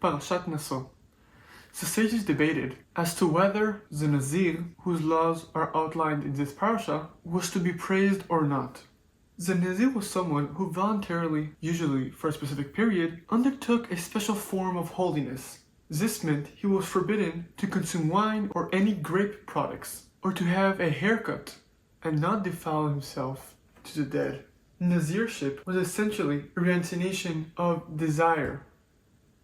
Parashat Naso. The sages debated as to whether the Nazir, whose laws are outlined in this parasha, was to be praised or not. The Nazir was someone who voluntarily, usually for a specific period, undertook a special form of holiness. This meant he was forbidden to consume wine or any grape products, or to have a haircut, and not defile himself to the dead. Nazireship was essentially a renunciation of desire.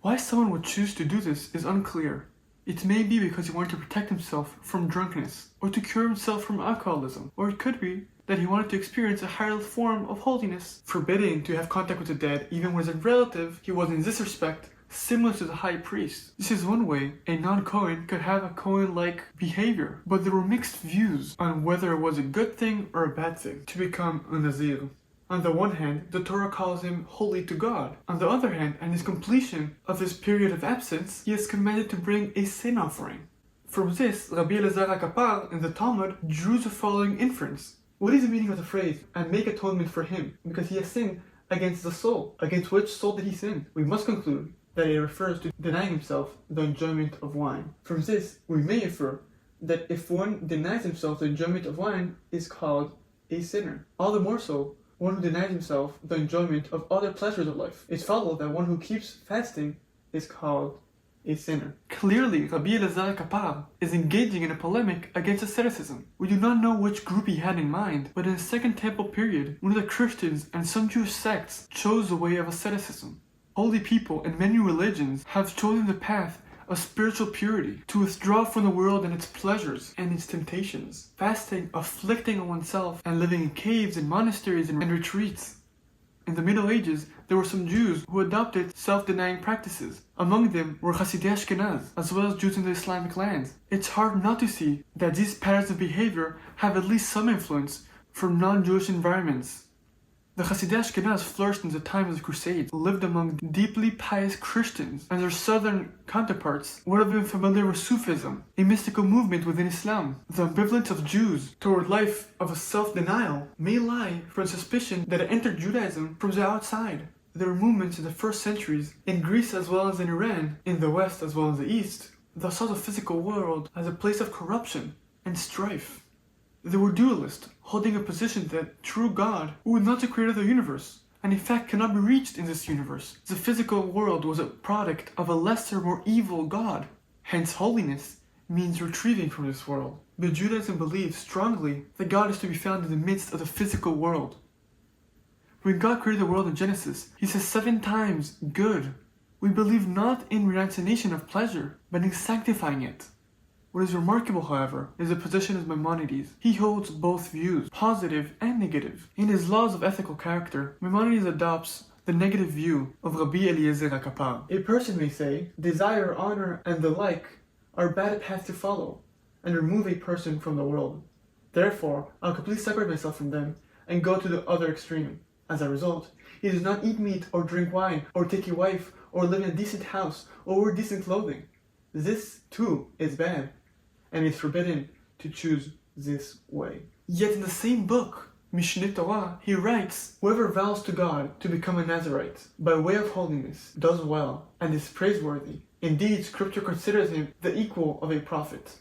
Why someone would choose to do this is unclear. It may be because he wanted to protect himself from drunkenness, or to cure himself from alcoholism, or it could be that he wanted to experience a higher form of holiness. Forbidding to have contact with the dead, even with a relative, he was in this respect similar to the high priest. This is one way a non-Kohen could have a Kohen-like behavior, but there were mixed views on whether it was a good thing or a bad thing to become a Nazir. On the one hand, the Torah calls him holy to God. On the other hand, at his completion of his period of absence, he is commanded to bring a sin offering. From this, Rabbi Eliezer Hakappar in the Talmud drew the following inference. What is the meaning of the phrase, and make atonement for him, because he has sinned against the soul? Against which soul did he sin? We must conclude that it refers to denying himself the enjoyment of wine. From this, we may infer that if one denies himself the enjoyment of wine, is called a sinner. All the more so, one who denies himself the enjoyment of other pleasures of life. It follows that one who keeps fasting is called a sinner. Clearly, Rabbi Eliezer Hakappar is engaging in a polemic against asceticism. We do not know which group he had in mind, but in the Second Temple period, one of the Christians and some Jewish sects chose the way of asceticism. Holy people in many religions have chosen the path of spiritual purity, to withdraw from the world and its pleasures and its temptations, fasting, afflicting on oneself, and living in caves and monasteries and retreats. In the Middle Ages, there were some Jews who adopted self-denying practices. Among them were Hasidei Ashkenaz, as well as Jews in the Islamic lands. It's hard not to see that these patterns of behavior have at least some influence from non-Jewish environments. The Hasidei Ashkenaz flourished in the time of the Crusades, lived among deeply pious Christians, and their southern counterparts would have been familiar with Sufism, a mystical movement within Islam. The ambivalence of Jews toward life of a self-denial may lie from suspicion that it entered Judaism from the outside. There were movements in the first centuries, in Greece as well as in Iran, in the West as well as the East, that saw the physical world as a place of corruption and strife. They were dualists, holding a position that true God, who was not the creator of the universe, and in fact cannot be reached in this universe. The physical world was a product of a lesser, more evil God. Hence, holiness means retrieving from this world. But Judaism believes strongly that God is to be found in the midst of the physical world. When God created the world in Genesis, He says 7 times, good. We believe not in renunciation of pleasure, but in sanctifying it. What is remarkable, however, is the position of Maimonides. He holds both views, positive and negative. In his laws of ethical character, Maimonides adopts the negative view of Rabbi Eliezer Hakappar. A person may say, desire, honor, and the like are bad paths to follow, and remove a person from the world. Therefore, I'll completely separate myself from them and go to the other extreme. As a result, he does not eat meat or drink wine or take a wife or live in a decent house or wear decent clothing. This, too, is bad, and is forbidden to choose this way. Yet in the same book, Mishneh Torah, he writes, whoever vows to God to become a Nazirite by way of holiness does well and is praiseworthy. Indeed, Scripture considers him the equal of a prophet.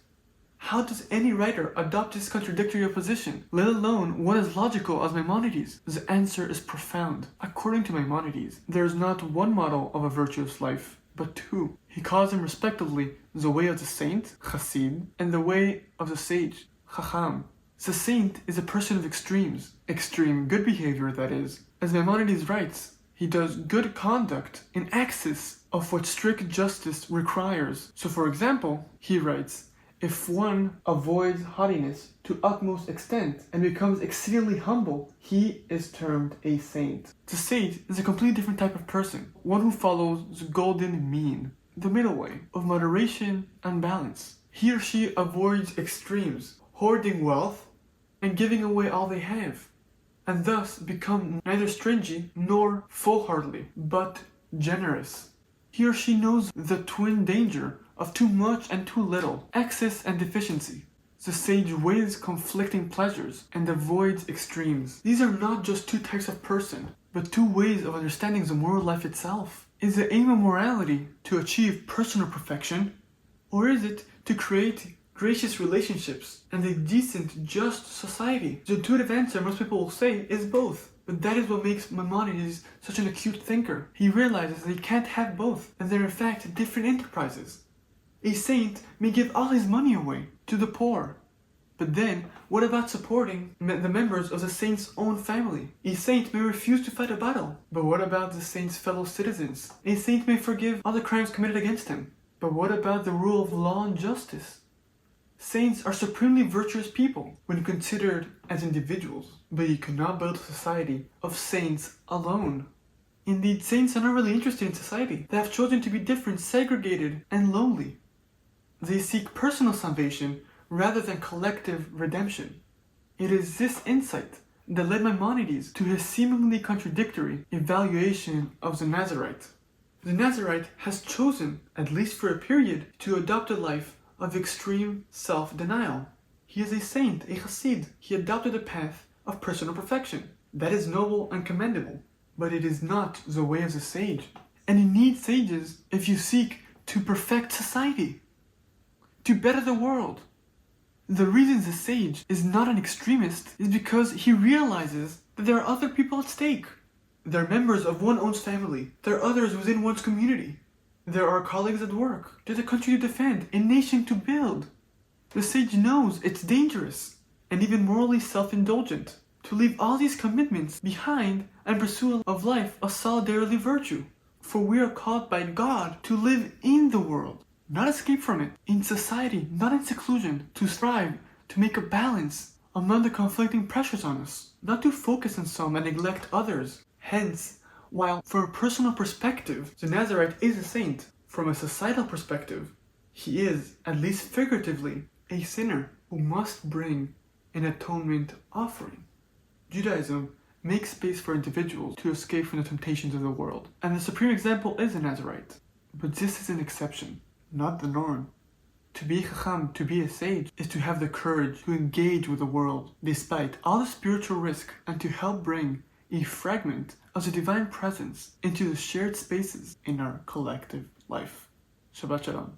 How does any writer adopt this contradictory opposition, let alone one as logical as Maimonides? The answer is profound. According to Maimonides, there is not one model of a virtuous life, but 2. He calls them respectively the way of the saint, Chassid, and the way of the sage, Chacham. The saint is a person of extremes, extreme good behavior that is. As Maimonides writes, he does good conduct in excess of what strict justice requires. So for example, he writes, if one avoids haughtiness to utmost extent and becomes exceedingly humble, he is termed a saint. The sage is a completely different type of person, one who follows the golden mean, the middle way of moderation and balance. He or she avoids extremes, hoarding wealth and giving away all they have, and thus become neither stingy nor full-heartedly, but generous. He or she knows the twin danger of too much and too little, excess and deficiency. The sage weighs conflicting pleasures and avoids extremes. These are not just 2 types of person, but 2 ways of understanding the moral life itself. Is the aim of morality to achieve personal perfection, or is it to create gracious relationships and a decent, just society? The intuitive answer most people will say is both. But that is what makes Maimonides such an acute thinker. He realizes that he can't have both, and they're in fact different enterprises. A saint may give all his money away to the poor. But then, what about supporting the members of the saint's own family? A saint may refuse to fight a battle. But what about the saint's fellow citizens? A saint may forgive all the crimes committed against him. But what about the rule of law and justice? Saints are supremely virtuous people when considered as individuals, but you cannot build a society of saints alone. Indeed, saints are not really interested in society. They have chosen to be different, segregated, and lonely. They seek personal salvation rather than collective redemption. It is this insight that led Maimonides to his seemingly contradictory evaluation of the Nazirite. The Nazirite has chosen, at least for a period, to adopt a life of extreme self-denial. He is a saint, a chassid. He adopted a path of personal perfection. That is noble and commendable, but it is not the way of the sage. And you need sages if you seek to perfect society, to better the world. The reason the sage is not an extremist is because he realizes that there are other people at stake. There are members of one's own family. There are others within one's community. There are colleagues at work. There's a country to defend, a nation to build. The sage knows it's dangerous and even morally self-indulgent to leave all these commitments behind and pursue a life of solidarity virtue. For we are called by God to live in the world, not escape from it, in society, not in seclusion, to strive to make a balance among the conflicting pressures on us, not to focus on some and neglect others. Hence, while from a personal perspective, the Nazirite is a saint, from a societal perspective, he is, at least figuratively, a sinner who must bring an atonement offering. Judaism makes space for individuals to escape from the temptations of the world, and the supreme example is the Nazirite. But this is an exception, not the norm. To be a chacham, to be a sage, is to have the courage to engage with the world, despite all the spiritual risk, and to help bring a fragment of the divine presence into the shared spaces in our collective life. Shabbat Shalom.